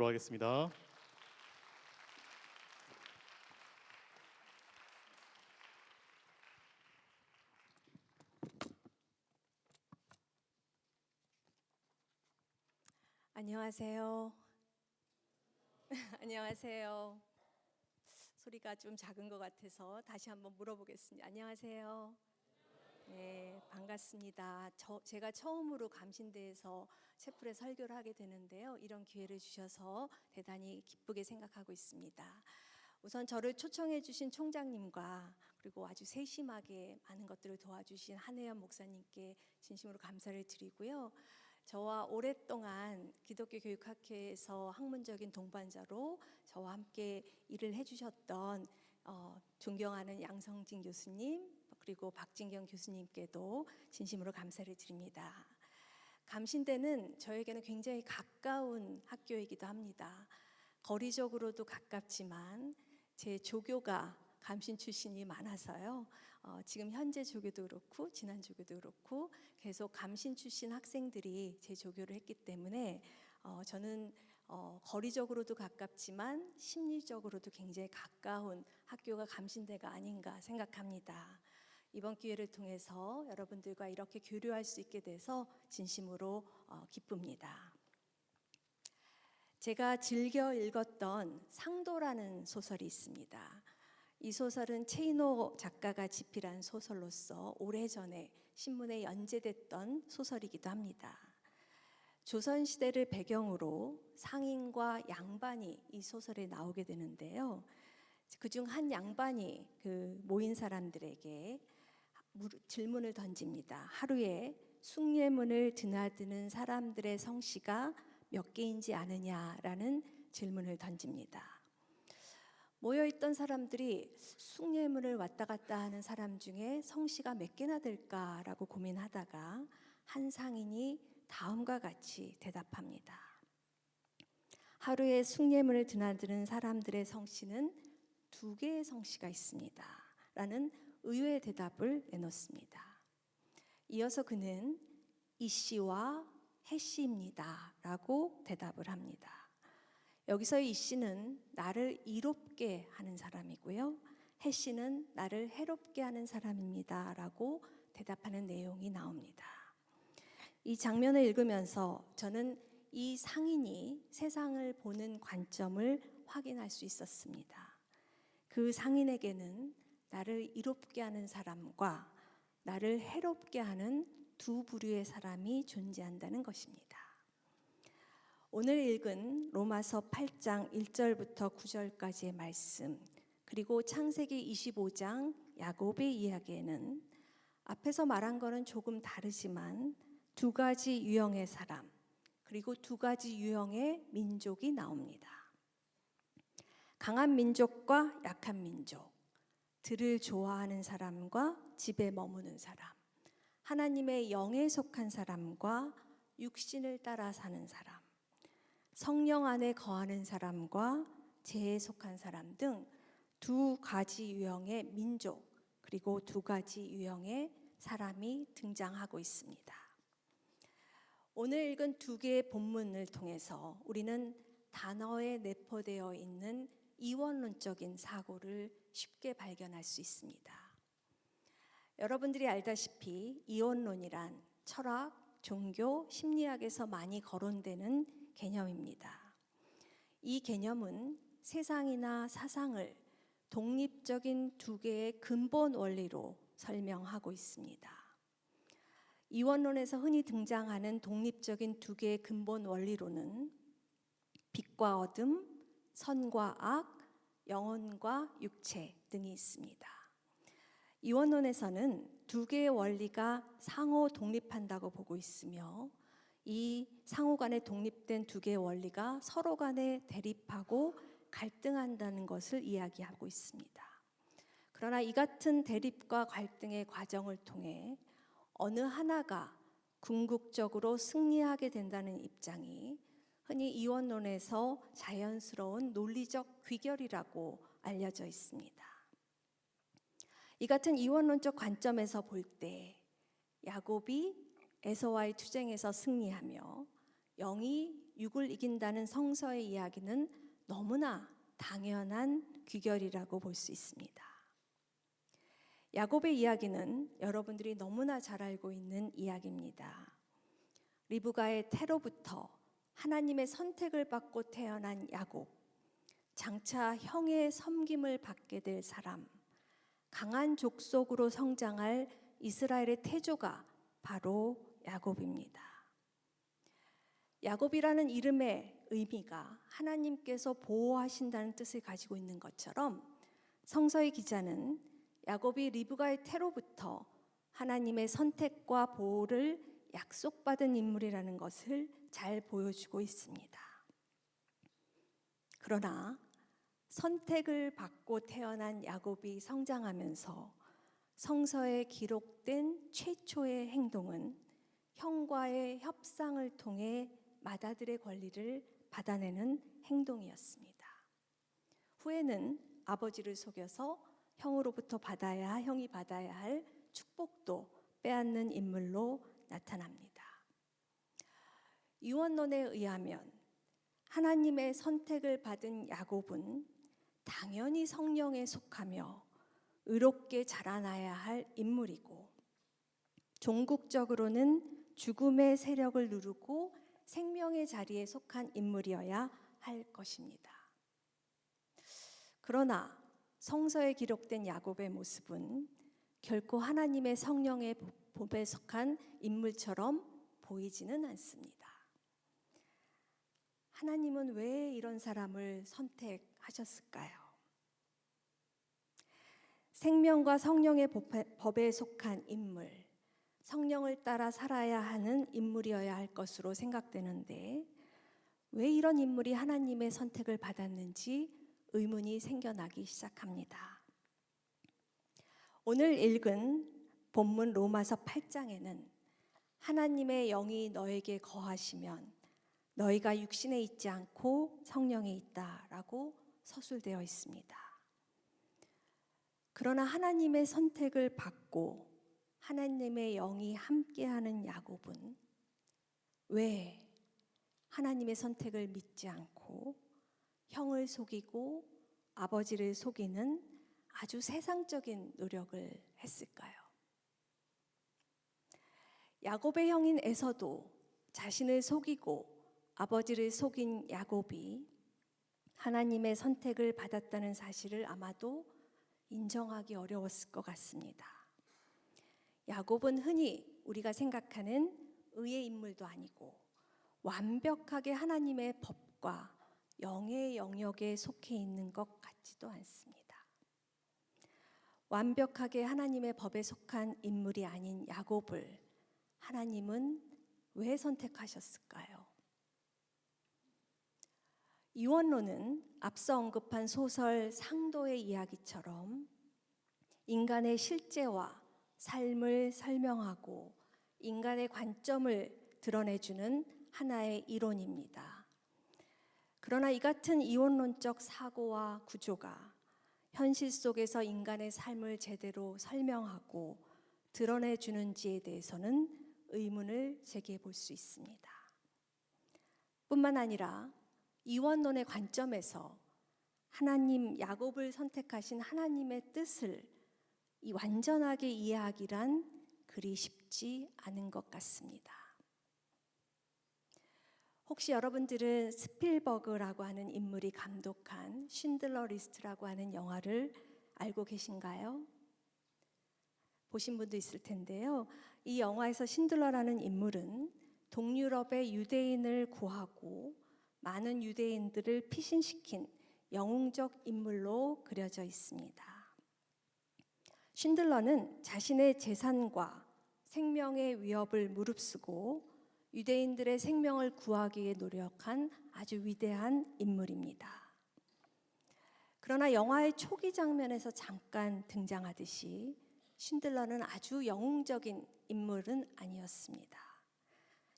하겠습니다. 안녕하세요. 안녕하세요. 소리가 좀 작은 것 같아서 다시 한번 물어보겠습니다. 안녕하세요. 네, 반갑습니다. 제가 처음으로 감신대에서 채플에 설교를 하게 되는데요. 이런 기회를 주셔서 대단히 기쁘게 생각하고 있습니다. 우선 저를 초청해 주신 총장님과 그리고 아주 세심하게 많은 것들을 도와주신 한혜연 목사님께 진심으로 감사를 드리고요. 저와 오랫동안 기독교 교육학회에서 학문적인 동반자로 저와 함께 일을 해주셨던 존경하는 양성진 교수님 그리고 박진경 교수님께도 진심으로 감사를 드립니다. 감신대는 저에게는 굉장히 가까운 학교이기도 합니다. 거리적으로도 가깝지만 제 조교가 감신 출신이 많아서요. 지금 현재 조교도 그렇고 지난 조교도 그렇고 계속 감신 출신 학생들이 제 조교를 했기 때문에 저는 거리적으로도 가깝지만 심리적으로도 굉장히 가까운 학교가 감신대가 아닌가 생각합니다. 이번 기회를 통해서 여러분들과 이렇게 교류할 수 있게 돼서 진심으로 기쁩니다. 제가 즐겨 읽었던 상도라는 소설이 있습니다. 이 소설은 체이노 작가가 집필한 소설로서 오래전에 신문에 연재됐던 소설이기도 합니다. 조선시대를 배경으로 상인과 양반이 이 소설에 나오게 되는데요. 그중 한 양반이 그 모인 사람들에게 질문을 던집니다. 하루에 숭례문을 드나드는 사람들의 성씨가 몇 개인지 아느냐라는 질문을 던집니다. 모여있던 사람들이 숭례문을 왔다 갔다 하는 사람 중에 성씨가 몇 개나 될까라고 고민하다가 한 상인이 다음과 같이 대답합니다. 하루에 숭례문을 드나드는 사람들의 성씨는 2개의 성씨가 있습니다. 라는 의외의 대답을 내놓습니다. 이어서 그는 이씨와 해씨입니다. 라고 대답을 합니다. 여기서의 이씨는 나를 이롭게 하는 사람이고요. 해씨는 나를 해롭게 하는 사람입니다. 라고 대답하는 내용이 나옵니다. 이 장면을 읽으면서 저는 이 상인이 세상을 보는 관점을 확인할 수 있었습니다. 그 상인에게는 나를 이롭게 하는 사람과 나를 해롭게 하는 두 부류의 사람이 존재한다는 것입니다. 오늘 읽은 로마서 8장 1절부터 9절까지의 말씀, 그리고 창세기 25장 야곱의 이야기에는 앞에서 말한 거는 조금 다르지만 2가지 유형의 사람, 그리고 2가지 유형의 민족이 나옵니다. 강한 민족과 약한 민족, 들을 좋아하는 사람과 집에 머무는 사람, 하나님의 영에 속한 사람과 육신을 따라 사는 사람, 성령 안에 거하는 사람과 죄에 속한 사람 등 2가지 유형의 민족, 그리고 2가지 유형의 사람이 등장하고 있습니다. 오늘 읽은 2개의 본문을 통해서 우리는 단어에 내포되어 있는 이원론적인 사고를 쉽게 발견할 수 있습니다. 여러분들이 알다시피 이원론이란 철학, 종교, 심리학에서 많이 거론되는 개념입니다. 이 개념은 세상이나 사상을 독립적인 2개의 근본 원리로 설명하고 있습니다. 이원론에서 흔히 등장하는 독립적인 2개의 근본 원리로는 빛과 어둠, 선과 악, 영혼과 육체 등이 있습니다. 이원론에서는 2개의 원리가 상호 독립한다고 보고 있으며 이 상호 간에 독립된 2개의 원리가 서로 간에 대립하고 갈등한다는 것을 이야기하고 있습니다. 그러나 이 같은 대립과 갈등의 과정을 통해 어느 하나가 궁극적으로 승리하게 된다는 입장이 흔히 이원론에서 자연스러운 논리적 귀결이라고 알려져 있습니다. 이 같은 이원론적 관점에서 볼 때 야곱이 에서와의 투쟁에서 승리하며 영이 육을 이긴다는 성서의 이야기는 너무나 당연한 귀결이라고 볼 수 있습니다. 야곱의 이야기는 여러분들이 너무나 잘 알고 있는 이야기입니다. 리브가의 태로부터 하나님의 선택을 받고 태어난 야곱, 장차 형의 섬김을 받게 될 사람, 강한 족속으로 성장할 이스라엘의 태조가 바로 야곱입니다. 야곱이라는 이름의 의미가 하나님께서 보호하신다는 뜻을 가지고 있는 것처럼 성서의 기자는 야곱이 리브가의 태로부터 하나님의 선택과 보호를 약속받은 인물이라는 것을 잘 보여주고 있습니다. 그러나 선택을 받고 태어난 야곱이 성장하면서 성서에 기록된 최초의 행동은 형과의 협상을 통해 맏아들의 권리를 받아내는 행동이었습니다. 후에는 아버지를 속여서 형이 받아야 할 축복도 빼앗는 인물로 나타납니다. 유언론에 의하면 하나님의 선택을 받은 야곱은 당연히 성령에 속하며 의롭게 자라나야 할 인물이고, 종국적으로는 죽음의 세력을 누르고 생명의 자리에 속한 인물이어야 할 것입니다. 그러나 성서에 기록된 야곱의 모습은 결코 하나님의 성령의 법에 속한 인물처럼 보이지는 않습니다. 하나님은 왜 이런 사람을 선택하셨을까요? 생명과 성령의 법에 속한 인물, 성령을 따라 살아야 하는 인물이어야 할 것으로 생각되는데 왜 이런 인물이 하나님의 선택을 받았는지 의문이 생겨나기 시작합니다. 오늘 읽은 본문 로마서 8장에는 하나님의 영이 너에게 거하시면 너희가 육신에 있지 않고 성령에 있다라고 서술되어 있습니다. 그러나 하나님의 선택을 받고 하나님의 영이 함께하는 야곱은 왜 하나님의 선택을 믿지 않고 형을 속이고 아버지를 속이는 아주 세상적인 노력을 했을까요? 야곱의 형인 에서도 자신을 속이고 아버지를 속인 야곱이 하나님의 선택을 받았다는 사실을 아마도 인정하기 어려웠을 것 같습니다. 야곱은 흔히 우리가 생각하는 의의 인물도 아니고 완벽하게 하나님의 법과 영의 영역에 속해 있는 것 같지도 않습니다. 완벽하게 하나님의 법에 속한 인물이 아닌 야곱을 하나님은 왜 선택하셨을까요? 유언론은 앞서 언급한 소설 상도의 이야기처럼 인간의 실제와 삶을 설명하고 인간의 관점을 드러내주는 하나의 이론입니다. 그러나 이 같은 이원론적 사고와 구조가 현실 속에서 인간의 삶을 제대로 설명하고 드러내주는지에 대해서는 의문을 제기해 볼 수 있습니다. 뿐만 아니라 이원론의 관점에서 하나님 야곱을 선택하신 하나님의 뜻을 완전하게 이해하기란 그리 쉽지 않은 것 같습니다. 혹시 여러분들은 스필버그라고 하는 인물이 감독한 쉰들러 리스트라고 하는 영화를 알고 계신가요? 보신 분도 있을 텐데요. 이 영화에서 쉰들러라는 인물은 동유럽의 유대인을 구하고 많은 유대인들을 피신시킨 영웅적 인물로 그려져 있습니다. 쉰들러는 자신의 재산과 생명의 위협을 무릅쓰고 유대인들의 생명을 구하기 위해 노력한 아주 위대한 인물입니다. 그러나 영화의 초기 장면에서 잠깐 등장하듯이 쉰들러는 아주 영웅적인 인물은 아니었습니다.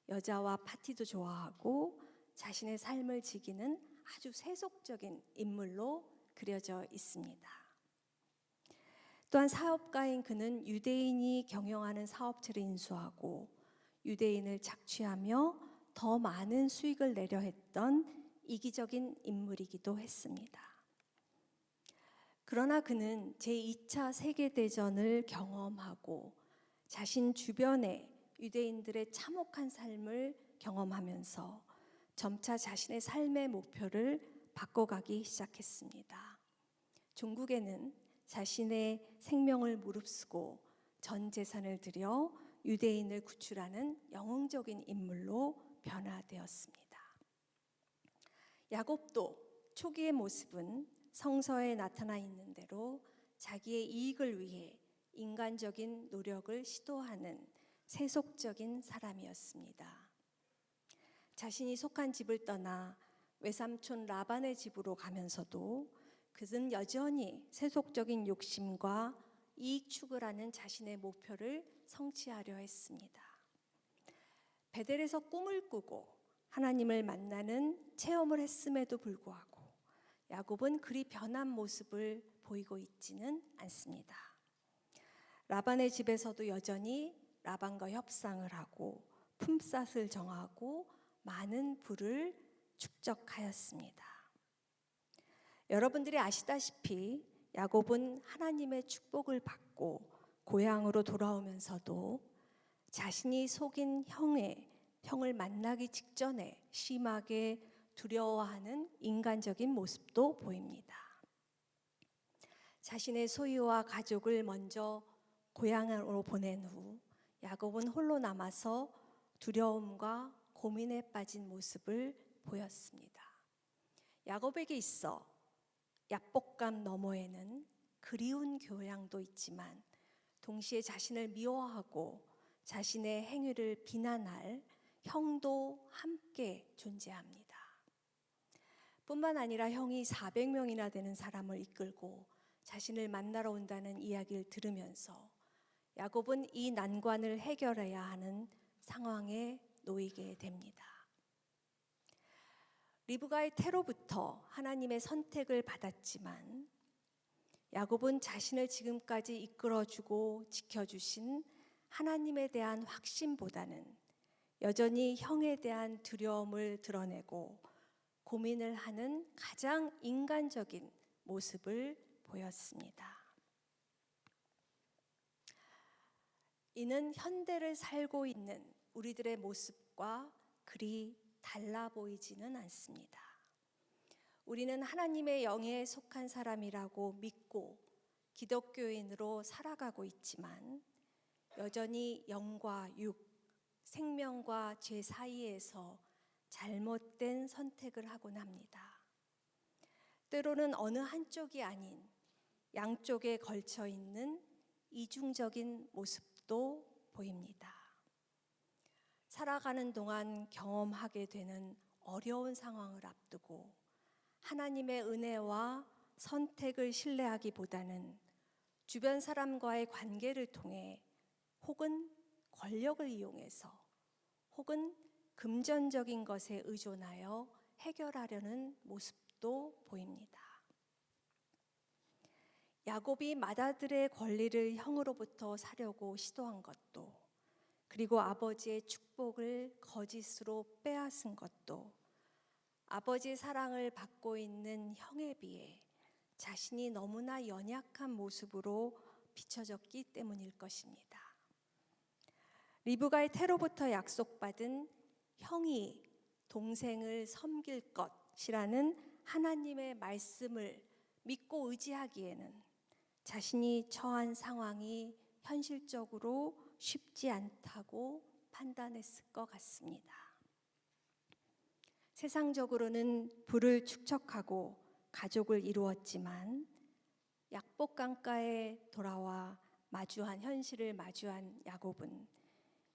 여자와 파티도 좋아하고 자신의 삶을 지키는 아주 세속적인 인물로 그려져 있습니다. 또한 사업가인 그는 유대인이 경영하는 사업체를 인수하고 유대인을 착취하며 더 많은 수익을 내려 했던 이기적인 인물이기도 했습니다. 그러나 그는 제2차 세계대전을 경험하고 자신 주변의 유대인들의 참혹한 삶을 경험하면서 점차 자신의 삶의 목표를 바꿔가기 시작했습니다. 종국에는 자신의 생명을 무릅쓰고 전 재산을 들여 유대인을 구출하는 영웅적인 인물로 변화되었습니다. 야곱도 초기의 모습은 성서에 나타나 있는 대로 자기의 이익을 위해 인간적인 노력을 시도하는 세속적인 사람이었습니다. 자신이 속한 집을 떠나 외삼촌 라반의 집으로 가면서도 그는 여전히 세속적인 욕심과 이익 추구라는 자신의 목표를 성취하려 했습니다. 베델에서 꿈을 꾸고 하나님을 만나는 체험을 했음에도 불구하고 야곱은 그리 변한 모습을 보이고 있지는 않습니다. 라반의 집에서도 여전히 라반과 협상을 하고 품삯을 정하고 많은 부를 축적하였습니다. 여러분들이 아시다시피 야곱은 하나님의 축복을 받고 고향으로 돌아오면서도 자신이 속인 형을 만나기 직전에 심하게 두려워하는 인간적인 모습도 보입니다. 자신의 소유와 가족을 먼저 고향으로 보낸 후 야곱은 홀로 남아서 두려움과 고민에 빠진 모습을 보였습니다. 야곱에게 있어 야복강 너머에는 그리운 교양도 있지만 동시에 자신을 미워하고 자신의 행위를 비난할 형도 함께 존재합니다. 뿐만 아니라 형이 400명이나 되는 사람을 이끌고 자신을 만나러 온다는 이야기를 들으면서 야곱은 이 난관을 해결해야 하는 상황에 놓이게 됩니다. 리브가의 태로부터 하나님의 선택을 받았지만 야곱은 자신을 지금까지 이끌어주고 지켜주신 하나님에 대한 확신보다는 여전히 형에 대한 두려움을 드러내고 고민을 하는 가장 인간적인 모습을 보였습니다. 이는 현대를 살고 있는 우리들의 모습과 그리 달라 보이지는 않습니다. 우리는 하나님의 영에 속한 사람이라고 믿고 기독교인으로 살아가고 있지만 여전히 영과 육, 생명과 죄 사이에서 잘못된 선택을 하곤 합니다. 때로는 어느 한쪽이 아닌 양쪽에 걸쳐 있는 이중적인 모습도 보입니다. 살아가는 동안 경험하게 되는 어려운 상황을 앞두고 하나님의 은혜와 선택을 신뢰하기보다는 주변 사람과의 관계를 통해 혹은 권력을 이용해서 혹은 금전적인 것에 의존하여 해결하려는 모습도 보입니다. 야곱이 맏아들의 권리를 형으로부터 사려고 시도한 것도, 그리고 아버지의 축복을 거짓으로 빼앗은 것도 아버지의 사랑을 받고 있는 형에 비해 자신이 너무나 연약한 모습으로 비춰졌기 때문일 것입니다. 리브가의 태로부터 약속받은 형이 동생을 섬길 것이라는 하나님의 말씀을 믿고 의지하기에는 자신이 처한 상황이 현실적으로 쉽지 않다고 판단했을 것 같습니다. 세상적으로는 부를 축적하고 가족을 이루었지만 약복강가에 돌아와 현실을 마주한 야곱은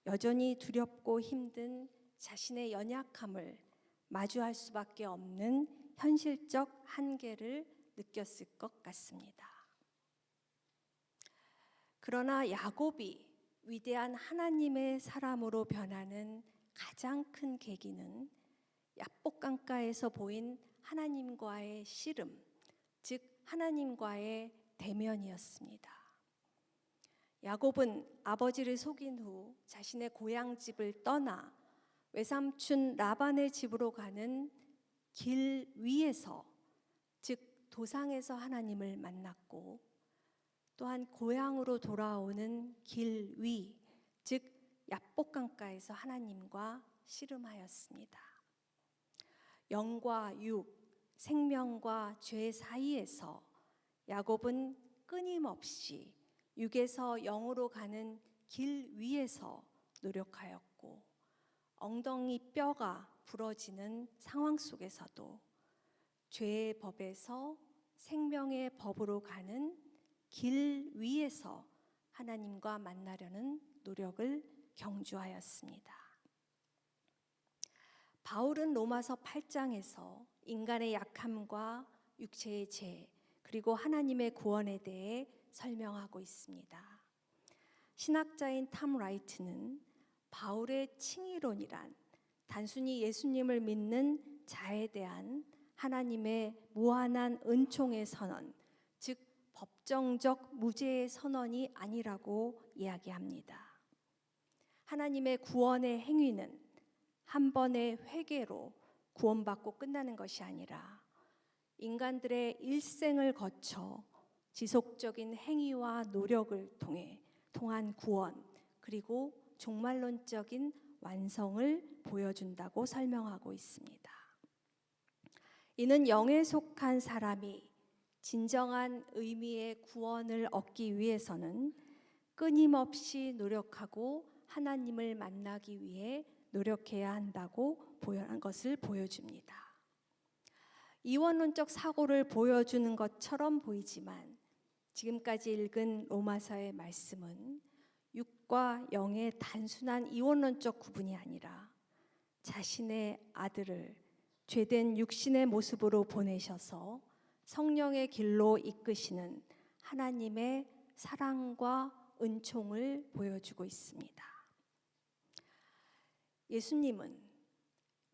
여전히 두렵고 힘든 자신의 연약함을 마주할 수밖에 없는 현실적 한계를 느꼈을 것 같습니다. 그러나 야곱이 위대한 하나님의 사람으로 변하는 가장 큰 계기는 약복강가에서 보인 하나님과의 씨름, 즉 하나님과의 대면이었습니다. 야곱은 아버지를 속인 후 자신의 고향집을 떠나 외삼촌 라반의 집으로 가는 길 위에서, 즉 도상에서 하나님을 만났고, 또한 고향으로 돌아오는 길 위, 즉 야복강가에서 하나님과 씨름하였습니다. 영과 육, 생명과 죄 사이에서 야곱은 끊임없이 육에서 영으로 가는 길 위에서 노력하였고, 엉덩이 뼈가 부러지는 상황 속에서도 죄의 법에서 생명의 법으로 가는 길 위에서 하나님과 만나려는 노력을 경주하였습니다. 바울은 로마서 8장에서 인간의 약함과 육체의 죄, 그리고 하나님의 구원에 대해 설명하고 있습니다. 신학자인 탐 라이트는 바울의 칭의론이란 단순히 예수님을 믿는 자에 대한 하나님의 무한한 은총의 선언, 즉 법정적 무죄의 선언이 아니라고 이야기합니다. 하나님의 구원의 행위는 한 번의 회개로 구원받고 끝나는 것이 아니라 인간들의 일생을 거쳐 지속적인 행위와 노력을 통한 구원, 그리고 종말론적인 완성을 보여준다고 설명하고 있습니다. 이는 영에 속한 사람이 진정한 의미의 구원을 얻기 위해서는 끊임없이 노력하고 하나님을 만나기 위해 노력해야 한다고 한 것을 보여줍니다. 이원론적 사고를 보여주는 것처럼 보이지만 지금까지 읽은 로마서의 말씀은 육과 영의 단순한 이원론적 구분이 아니라 자신의 아들을 죄된 육신의 모습으로 보내셔서 성령의 길로 이끄시는 하나님의 사랑과 은총을 보여주고 있습니다. 예수님은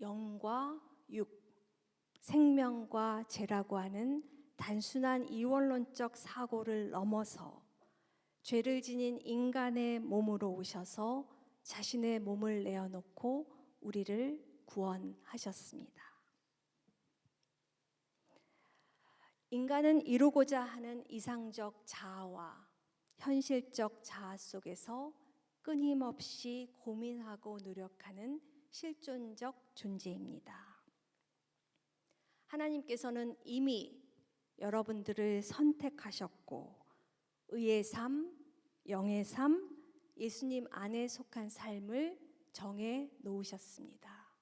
영과 육, 생명과 죄라고 하는 단순한 이원론적 사고를 넘어서 죄를 지닌 인간의 몸으로 오셔서 자신의 몸을 내어놓고 우리를 구원하셨습니다. 인간은 이루고자 하는 이상적 자아와 현실적 자아 속에서 끊임없이 고민하고 노력하는 실존적 존재입니다. 하나님께서는 이미 여러분들을 선택하셨고 의의 삶, 영의 삶, 예수님 안에 속한 삶을 정해 놓으셨습니다.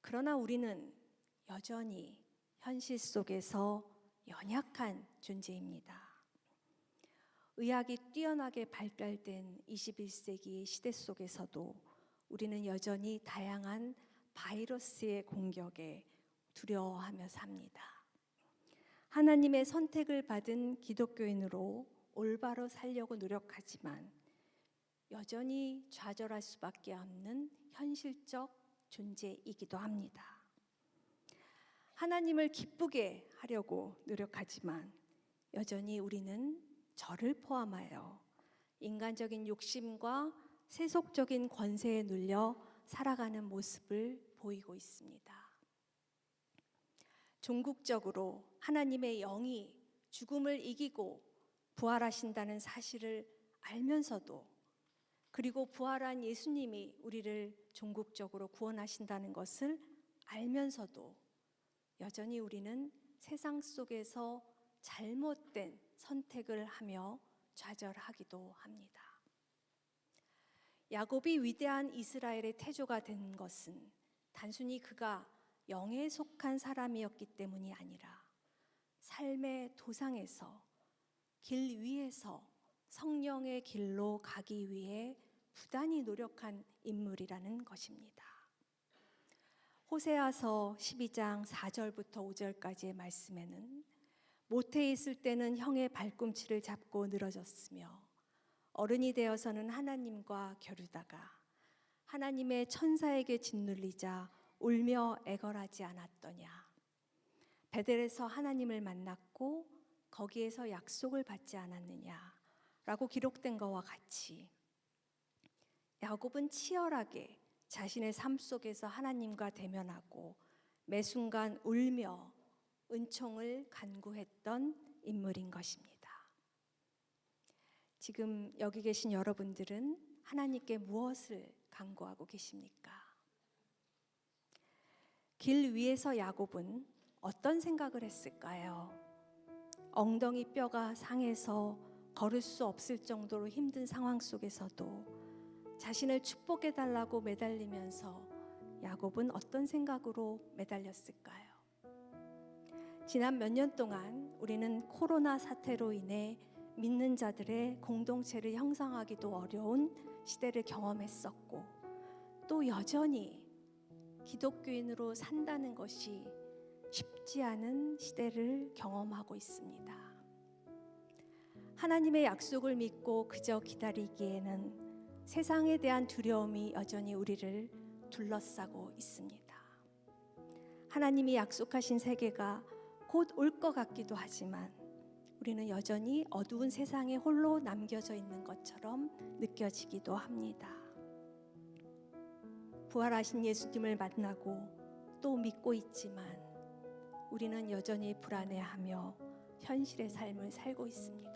그러나 우리는 여전히 현실 속에서 연약한 존재입니다. 의학이 뛰어나게 발달된 21세기 시대 속에서도 우리는 여전히 다양한 바이러스의 공격에 두려워하며 삽니다. 하나님의 선택을 받은 기독교인으로 올바로 살려고 노력하지만 여전히 좌절할 수밖에 없는 현실적 존재이기도 합니다. 하나님을 기쁘게 하려고 노력하지만 여전히 우리는 저를 포함하여 인간적인 욕심과 세속적인 권세에 눌려 살아가는 모습을 보이고 있습니다. 종국적으로 하나님의 영이 죽음을 이기고 부활하신다는 사실을 알면서도, 그리고 부활한 예수님이 우리를 종국적으로 구원하신다는 것을 알면서도 여전히 우리는 세상 속에서 잘못된 선택을 하며 좌절하기도 합니다. 야곱이 위대한 이스라엘의 태조가 된 것은 단순히 그가 영에 속한 사람이었기 때문이 아니라 삶의 도상에서 길 위에서 성령의 길로 가기 위해 부단히 노력한 인물이라는 것입니다. 호세아서 12장 4절부터 5절까지의 말씀에는 모태에 있을 때는 형의 발꿈치를 잡고 늘어졌으며 어른이 되어서는 하나님과 겨루다가 하나님의 천사에게 짓눌리자 울며 애걸하지 않았더냐. 베델에서 하나님을 만났고 거기에서 약속을 받지 않았느냐 라고 기록된 것과 같이 야곱은 치열하게 자신의 삶 속에서 하나님과 대면하고 매 순간 울며 은총을 간구했던 인물인 것입니다. 지금 여기 계신 여러분들은 하나님께 무엇을 간구하고 계십니까? 길 위에서 야곱은 어떤 생각을 했을까요? 엉덩이 뼈가 상해서 걸을 수 없을 정도로 힘든 상황 속에서도 자신을 축복해달라고 매달리면서 야곱은 어떤 생각으로 매달렸을까요? 지난 몇 년 동안 우리는 코로나 사태로 인해 믿는 자들의 공동체를 형성하기도 어려운 시대를 경험했었고, 또 여전히 기독교인으로 산다는 것이 쉽지 않은 시대를 경험하고 있습니다. 하나님의 약속을 믿고 그저 기다리기에는 세상에 대한 두려움이 여전히 우리를 둘러싸고 있습니다. 하나님이 약속하신 세계가 곧 올 것 같기도 하지만 우리는 여전히 어두운 세상에 홀로 남겨져 있는 것처럼 느껴지기도 합니다. 부활하신 예수님을 만나고 또 믿고 있지만 우리는 여전히 불안해하며 현실의 삶을 살고 있습니다.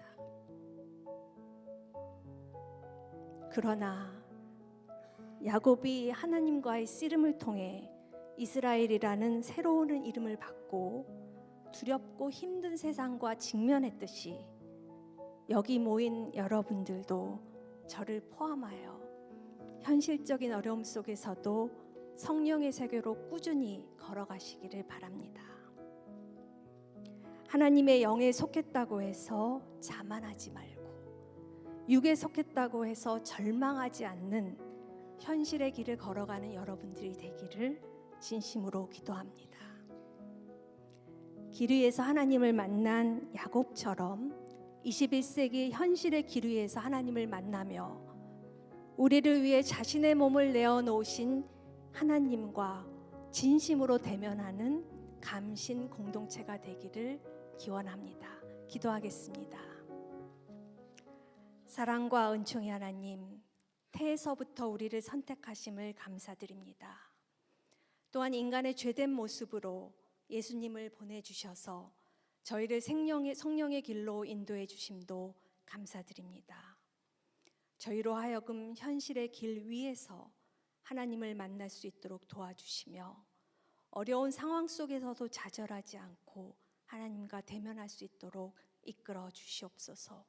그러나 야곱이 하나님과의 씨름을 통해 이스라엘이라는 새로운 이름을 받고 두렵고 힘든 세상과 직면했듯이 여기 모인 여러분들도 저를 포함하여 현실적인 어려움 속에서도 성령의 세계로 꾸준히 걸어가시기를 바랍니다. 하나님의 영에 속했다고 해서 자만하지 말고, 육에 속했다고 해서 절망하지 않는 현실의 길을 걸어가는 여러분들이 되기를 진심으로 기도합니다. 길 위에서 하나님을 만난 야곱처럼 21세기 현실의 길 위에서 하나님을 만나며 우리를 위해 자신의 몸을 내어놓으신 하나님과 진심으로 대면하는 감신 공동체가 되기를 기원합니다. 기도하겠습니다. 사랑과 은총의 하나님, 태에서부터 우리를 선택하심을 감사드립니다. 또한 인간의 죄된 모습으로 예수님을 보내주셔서 저희를 성령의 길로 인도해 주심도 감사드립니다. 저희로 하여금 현실의 길 위에서 하나님을 만날 수 있도록 도와주시며 어려운 상황 속에서도 좌절하지 않고 하나님과 대면할 수 있도록 이끌어 주시옵소서.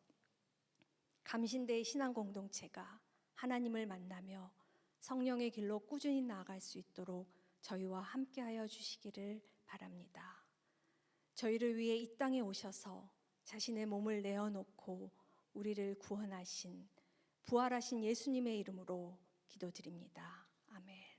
감신대의 신앙 공동체가 하나님을 만나며 성령의 길로 꾸준히 나아갈 수 있도록 저희와 함께하여 주시기를 바랍니다. 저희를 위해 이 땅에 오셔서 자신의 몸을 내어놓고 우리를 구원하신 부활하신 예수님의 이름으로 기도드립니다. 아멘.